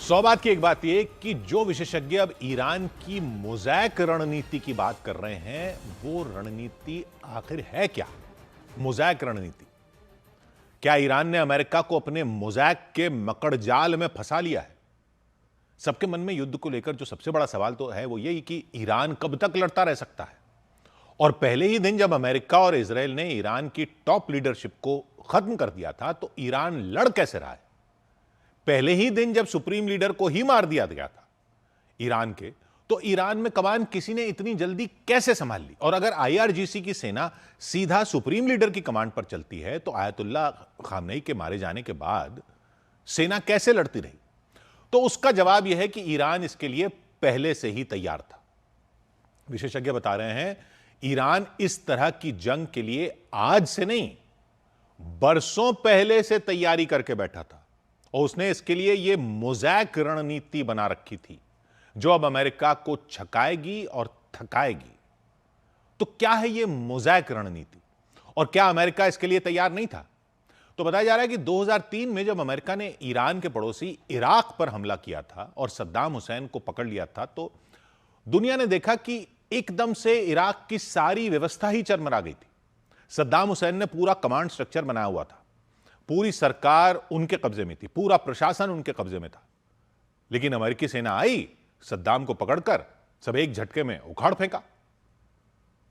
सौ बात की एक बात यह कि जो विशेषज्ञ अब ईरान की मोज़ैक रणनीति की बात कर रहे हैं, वो रणनीति आखिर है क्या? मोज़ैक रणनीति क्या ईरान ने अमेरिका को अपने मोज़ैक के मकड़जाल में फंसा लिया है? सबके मन में युद्ध को लेकर जो सबसे बड़ा सवाल तो है वो यही कि ईरान कब तक लड़ता रह सकता है। और पहले ही दिन जब अमेरिका और इजराइल ने ईरान की टॉप लीडरशिप को खत्म कर दिया था, तो ईरान लड़ कैसे रहा है? पहले ही दिन जब सुप्रीम लीडर को ही मार दिया गया था ईरान के, तो ईरान में कमान किसी ने इतनी जल्दी कैसे संभाल ली? और अगर आईआरजीसी की सेना सीधा सुप्रीम लीडर की कमांड पर चलती है, तो आयतुल्ला खामनेई के मारे जाने के बाद सेना कैसे लड़ती रही? तो उसका जवाब यह है कि ईरान इसके लिए पहले से ही तैयार था। विशेषज्ञ बता रहे हैं, ईरान इस तरह की जंग के लिए आज से नहीं, बरसों पहले से तैयारी करके बैठा था और उसने इसके लिए यह मोज़ैक रणनीति बना रखी थी, जो अब अमेरिका को छकाएगी और थकाएगी। तो क्या है यह मोज़ैक रणनीति और क्या अमेरिका इसके लिए तैयार नहीं था? तो बताया जा रहा है कि 2003 में जब अमेरिका ने ईरान के पड़ोसी इराक पर हमला किया था और सद्दाम हुसैन को पकड़ लिया था, तो दुनिया ने देखा कि एकदम से इराक की सारी व्यवस्था ही चरमरा गई थी। सद्दाम हुसैन ने पूरा कमांड स्ट्रक्चर बनाया हुआ था, पूरी सरकार उनके कब्जे में थी, पूरा प्रशासन उनके कब्जे में था। लेकिन अमेरिकी सेना आई, सद्दाम को पकड़कर सब एक झटके में उखाड़ फेंका।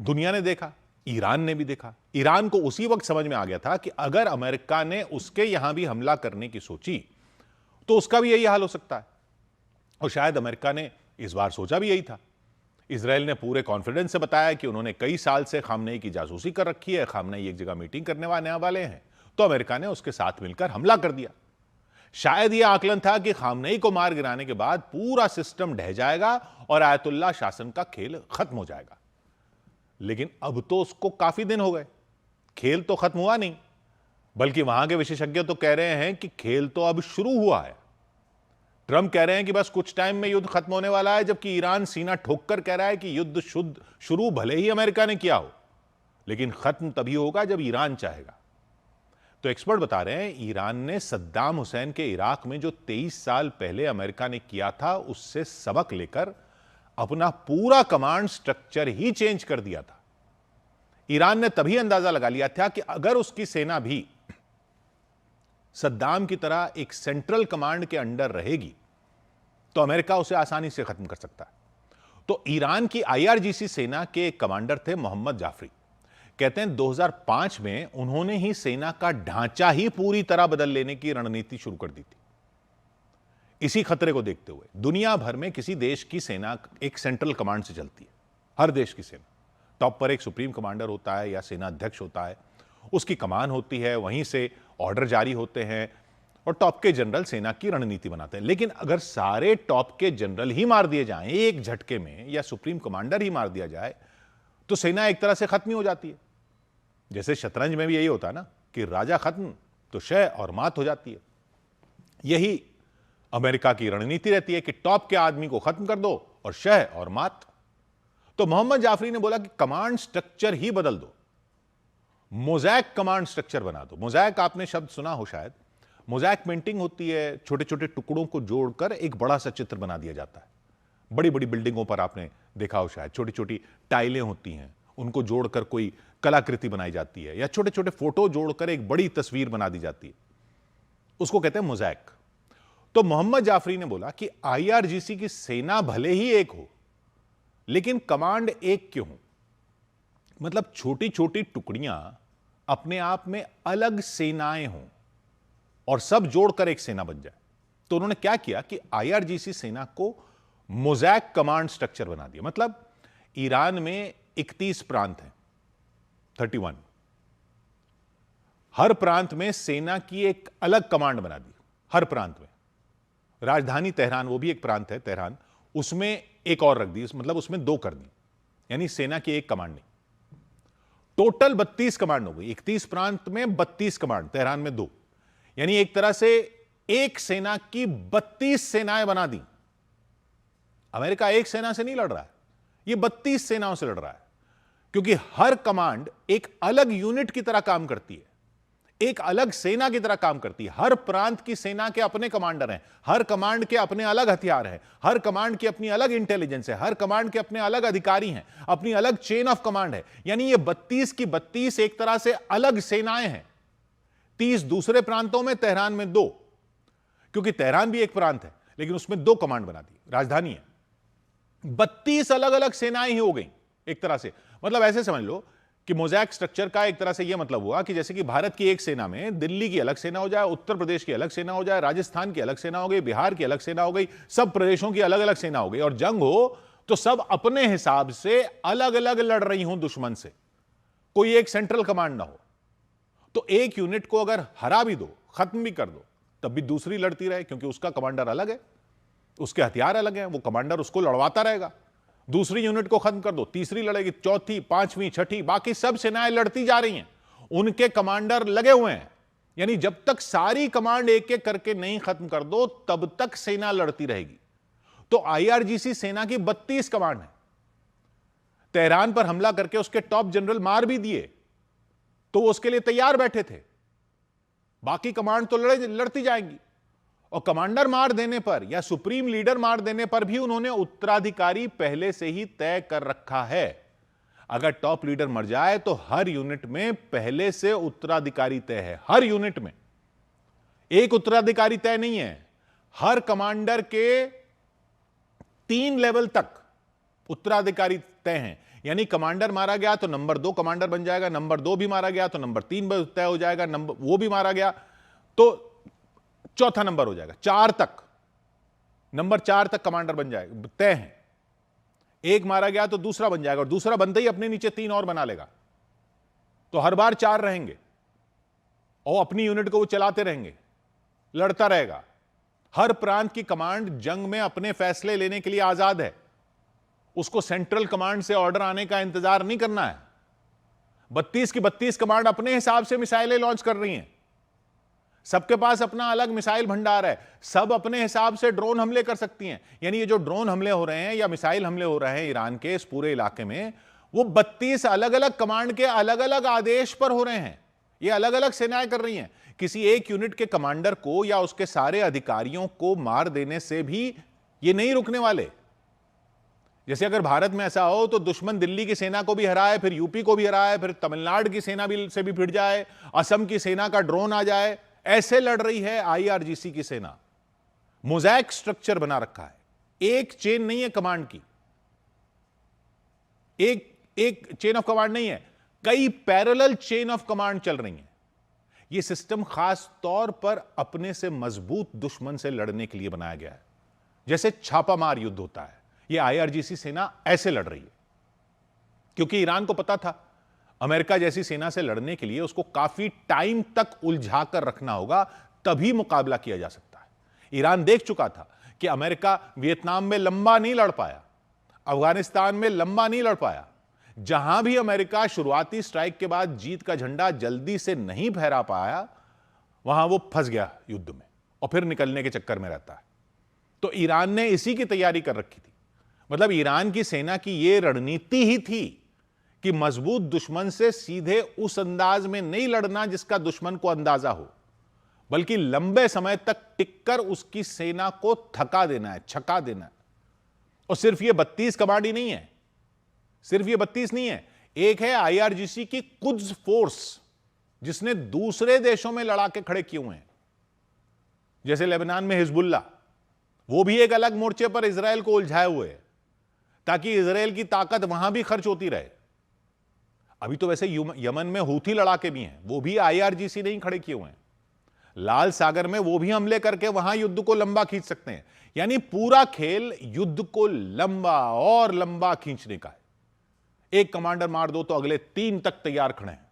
दुनिया ने देखा, ईरान ने भी देखा। ईरान को उसी वक्त समझ में आ गया था कि अगर अमेरिका ने उसके यहां भी हमला करने की सोची, तो उसका भी यही हाल हो सकता है। और शायद अमेरिका ने इस बार सोचा भी यही था। इजराइल ने पूरे कॉन्फिडेंस से बताया कि उन्होंने कई साल से खामनेई की जासूसी कर रखी है, खामनेई एक जगह मीटिंग करने वाले हैं, तो अमेरिका ने उसके साथ मिलकर हमला कर दिया। शायद यह आकलन था कि खामनेई को मार गिराने के बाद पूरा सिस्टम ढह जाएगा और आयतुल्ला शासन का खेल खत्म हो जाएगा। लेकिन अब तो उसको काफी दिन हो गए, खेल तो खत्म हुआ नहीं, बल्कि वहां के विशेषज्ञ तो कह रहे हैं कि खेल तो अब शुरू हुआ है। ट्रंप कह रहे हैं कि बस कुछ टाइम में युद्ध खत्म होने वाला है, जबकि ईरान सीना ठोककर कह रहा है कि युद्ध शुरू भले ही अमेरिका ने किया हो, लेकिन खत्म तभी होगा जब ईरान चाहेगा। तो एक्सपर्ट बता रहे हैं, ईरान ने सद्दाम हुसैन के इराक में जो 23 साल पहले अमेरिका ने किया था, उससे सबक लेकर अपना पूरा कमांड स्ट्रक्चर ही चेंज कर दिया था। ईरान ने तभी अंदाजा लगा लिया था कि अगर उसकी सेना भी सद्दाम की तरह एक सेंट्रल कमांड के अंडर रहेगी, तो अमेरिका उसे आसानी से खत्म कर सकता है। तो ईरान की आईआरजीसी सेना के एक कमांडर थे मोहम्मद जाफरी। कहते हैं 2005 में उन्होंने ही सेना का ढांचा ही पूरी तरह बदल लेने की रणनीति शुरू कर दी थी। इसी खतरे को देखते हुए दुनिया भर में किसी देश की सेना एक सेंट्रल कमांड से चलती है। हर देश की सेना टॉप पर एक सुप्रीम कमांडर होता है या सेना अध्यक्ष होता है, उसकी कमान होती है, वहीं से ऑर्डर जारी होते हैं और टॉप के जनरल सेना की रणनीति बनाते हैं। लेकिन अगर सारे टॉप के जनरल ही मार दिए जाएं एक झटके में, या सुप्रीम कमांडर ही मार दिया जाए, तो सेना एक तरह से खत्म ही हो जाती है। जैसे शतरंज में भी यही होता है ना कि राजा खत्म तो शह और मात हो जाती है। यही अमेरिका की रणनीति रहती है कि टॉप के आदमी को खत्म कर दो और शह और मात। तो मोहम्मद जाफरी ने बोला कि कमांड स्ट्रक्चर ही बदल दो, मोज़ैक कमांड स्ट्रक्चर बना दो। मोज़ैक आपने शब्द सुना हो शायद। मोज़ैक पेंटिंग होती है, छोटे छोटे टुकड़ों को जोड़कर एक बड़ा सा चित्र बना दिया जाता है। बड़ी बड़ी बिल्डिंगों पर आपने देखा हो शायद, छोटी छोटी टाइलें होती हैं, उनको जोड़कर कोई कलाकृति बनाई जाती है, या छोटे छोटे फोटो जोड़कर एक बड़ी तस्वीर बना दी जाती है, उसको कहते हैं मोज़ैक। तो मोहम्मद जाफरी ने बोला कि आईआरजीसी की सेना भले ही एक हो, लेकिन कमांड एक क्यों हो? मतलब छोटी छोटी टुकड़ियां अपने आप में अलग सेनाएं हों और सब जोड़कर एक सेना बन जाए। तो उन्होंने क्या किया कि आईआरजीसी सेना को मोज़ैक कमांड स्ट्रक्चर बना दिया। मतलब ईरान में 31 प्रांत हैं, 31। हर प्रांत में सेना की एक अलग कमांड बना दी। हर प्रांत में राजधानी तेहरान, वो भी एक प्रांत है तेहरान, उसमें एक और रख दी, मतलब उसमें 2 कर दी, यानी सेना की एक कमांड नहीं। टोटल 32 कमांड हो गई। 31 प्रांत में 32 कमांड, तेहरान में 2, यानी एक तरह से एक सेना की 32 सेनाएं बना दी। अमेरिका एक सेना से नहीं लड़ रहा है, यह 32 सेनाओं से लड़ रहा है, क्योंकि हर कमांड एक अलग यूनिट की तरह काम करती है। एक अलग सेना की तरह काम करती है। हर प्रांत की सेना के अपने कमांडर हैं, हर कमांड के अपने अलग हथियार हैं, हर कमांड की अपनी अलग इंटेलिजेंस है, हर कमांड के अपने अलग अधिकारी हैं, अपनी अलग चेन ऑफ कमांड है। यानी ये 32 की 32 एक तरह से अलग सेनाएं हैं। 30 दूसरे प्रांतों में, तेहरान में 2, क्योंकि तेहरान भी एक प्रांत है लेकिन उसमें 2 कमांड बना दी, राजधानी है। 32 अलग अलग सेनाएं ही हो गई एक तरह से। मतलब ऐसे समझ लो कि मोज़ैक स्ट्रक्चर का एक तरह से यह मतलब हुआ कि जैसे कि भारत की एक सेना में दिल्ली की अलग सेना हो जाए, उत्तर प्रदेश की अलग सेना हो जाए, राजस्थान की अलग सेना हो गई, बिहार की अलग सेना हो गई, सब प्रदेशों की अलग अलग सेना हो गई, और जंग हो तो सब अपने हिसाब से अलग अलग लड़ रही हूं दुश्मन से, कोई एक सेंट्रल कमांड ना हो। तो एक यूनिट को अगर हरा भी दो, खत्म भी कर दो, तब भी दूसरी लड़ती रहे, क्योंकि उसका कमांडर अलग है, उसके हथियार अलग हैं, वो कमांडर उसको लड़वाता रहेगा। दूसरी यूनिट को खत्म कर दो, तीसरी लड़ेगी, चौथी, पांचवी, छठी, बाकी सब सेनाएं लड़ती जा रही हैं, उनके कमांडर लगे हुए हैं। यानी जब तक सारी कमांड एक एक करके नहीं खत्म कर दो तब तक सेना लड़ती रहेगी। तो आईआरजीसी सेना की 32 कमांड है। तेहरान पर हमला करके उसके टॉप जनरल मार भी दिए तो वो उसके लिए तैयार बैठे थे, बाकी कमांड तो लड़ती जाएंगी। और कमांडर मार देने पर या सुप्रीम लीडर मार देने पर भी उन्होंने उत्तराधिकारी पहले से ही तय कर रखा है। अगर टॉप लीडर मर जाए तो हर यूनिट में पहले से उत्तराधिकारी तय है। हर यूनिट में एक उत्तराधिकारी तय नहीं है, हर कमांडर के 3 लेवल तक उत्तराधिकारी तय हैं। यानी कमांडर मारा गया तो नंबर 2 कमांडर बन जाएगा, नंबर 2 भी मारा गया तो नंबर 3 तय हो जाएगा, नंबर वो भी मारा गया तो चौथा नंबर हो जाएगा, 4 तक, नंबर 4 तक कमांडर बन जाएगा, तय है। एक मारा गया तो दूसरा बन जाएगा, और दूसरा बनते ही अपने नीचे 3 और बना लेगा, तो हर बार 4 रहेंगे और अपनी यूनिट को वो चलाते रहेंगे, लड़ता रहेगा। हर प्रांत की कमांड जंग में अपने फैसले लेने के लिए आजाद है, उसको सेंट्रल कमांड से ऑर्डर आने का इंतजार नहीं करना है। 32 की 32 कमांड अपने हिसाब से मिसाइलें लॉन्च कर रही हैं, सबके पास अपना अलग मिसाइल भंडार है, सब अपने हिसाब से ड्रोन हमले कर सकती हैं। यानी ये जो ड्रोन हमले हो रहे हैं या मिसाइल हमले हो रहे हैं ईरान के इस पूरे इलाके में, वो 32 अलग अलग कमांड के अलग अलग आदेश पर हो रहे हैं। ये अलग अलग सेनाएं कर रही हैं। किसी एक यूनिट के कमांडर को या उसके सारे अधिकारियों को मार देने से भी ये नहीं रुकने वाले। जैसे अगर भारत में ऐसा हो तो दुश्मन दिल्ली की सेना को भी हराए, फिर यूपी को भी हराए, फिर तमिलनाडु की सेना भी से भी भिड़ जाए, असम की सेना का ड्रोन आ जाए, ऐसे लड़ रही है आईआरजीसी की सेना। मोज़ैक स्ट्रक्चर बना रखा है, एक चेन नहीं है कमांड की, एक चेन ऑफ कमांड नहीं है, कई पैरेलल चेन ऑफ कमांड चल रही हैं। यह सिस्टम खास तौर पर अपने से मजबूत दुश्मन से लड़ने के लिए बनाया गया है। जैसे छापामार युद्ध होता है, यह आईआरजीसी सेना ऐसे लड़ रही है, क्योंकि ईरान को पता था अमेरिका जैसी सेना से लड़ने के लिए उसको काफी टाइम तक उलझा कर रखना होगा, तभी मुकाबला किया जा सकता है। ईरान देख चुका था कि अमेरिका वियतनाम में लंबा नहीं लड़ पाया, अफगानिस्तान में लंबा नहीं लड़ पाया। जहां भी अमेरिका शुरुआती स्ट्राइक के बाद जीत का झंडा जल्दी से नहीं फहरा पाया, वहां वो फंस गया युद्ध में और फिर निकलने के चक्कर में रहता है। तो ईरान ने इसी की तैयारी कर रखी थी। मतलब ईरान की सेना की यह रणनीति ही थी कि मजबूत दुश्मन से सीधे उस अंदाज में नहीं लड़ना जिसका दुश्मन को अंदाजा हो, बल्कि लंबे समय तक टिककर उसकी सेना को थका देना है, छका देना है। और सिर्फ ये 32 कमांड ही नहीं है, सिर्फ ये 32 नहीं है, एक है आईआरजीसी की कुद्स फोर्स, जिसने दूसरे देशों में लड़ाके खड़े किए हुए हैं। जैसे लेबनान में हिजबुल्ला, वो भी एक अलग मोर्चे पर इजराइल को उलझाए हुए है ताकि इजराइल की ताकत वहां भी खर्च होती रहे। अभी तो वैसे यमन में हूथी लड़ाके भी हैं, वो भी आईआरजीसी नहीं खड़े किए हुए हैं। लाल सागर में वो भी हमले करके वहां युद्ध को लंबा खींच सकते हैं। यानी पूरा खेल युद्ध को लंबा और लंबा खींचने का है। एक कमांडर मार दो तो अगले 3 तक तैयार खड़े हैं,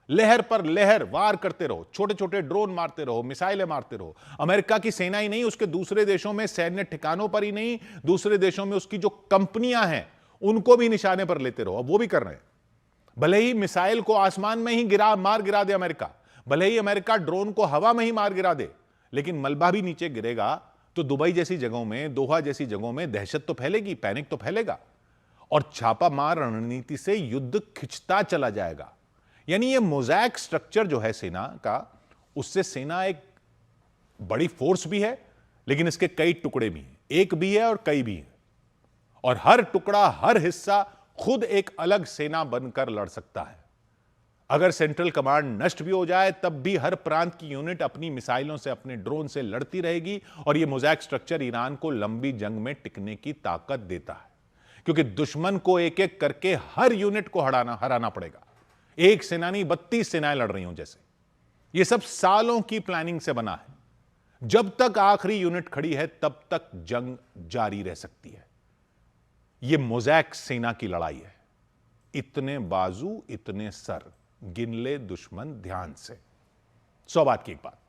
लहर पर लहर वार करते रहो, छोटे छोटे ड्रोन मारते रहो, मिसाइलें मारते रहो। अमेरिका की सेना ही नहीं, उसके दूसरे देशों में सैन्य ठिकानों पर ही नहीं, दूसरे देशों में उसकी जो कंपनियां हैं उनको भी निशाने पर लेते रहो। अब वो भी कर रहे हैं। भले ही मिसाइल को आसमान में ही मार गिरा दे अमेरिका, भले ही अमेरिका ड्रोन को हवा में ही मार गिरा दे, लेकिन मलबा भी नीचे गिरेगा तो दुबई जैसी जगहों में, दोहा जैसी जगहों में दहशत तो फैलेगी, पैनिक तो फैलेगा, और छापा मार रणनीति से युद्ध खिंचता चला जाएगा। यानी ये मोज़ैक स्ट्रक्चर जो है सेना का, उससे सेना एक बड़ी फोर्स भी है, लेकिन इसके कई टुकड़े भी हैं। एक भी है और कई भी हैं, और हर टुकड़ा, हर हिस्सा खुद एक अलग सेना बनकर लड़ सकता है। अगर सेंट्रल कमांड नष्ट भी हो जाए, तब भी हर प्रांत की यूनिट अपनी मिसाइलों से, अपने ड्रोन से लड़ती रहेगी। और यह मोज़ैक स्ट्रक्चर ईरान को लंबी जंग में टिकने की ताकत देता है, क्योंकि दुश्मन को एक एक करके हर यूनिट को हराना पड़ेगा। एक सेना नहीं, 32 सेनाएं लड़ रही हों जैसे। यह सब सालों की प्लानिंग से बना है। जब तक आखिरी यूनिट खड़ी है, तब तक जंग जारी रह सकती है। यह मोज़ैक सेना की लड़ाई है। इतने बाजू, इतने सर, गिन ले दुश्मन ध्यान से। 100 बात की एक बात।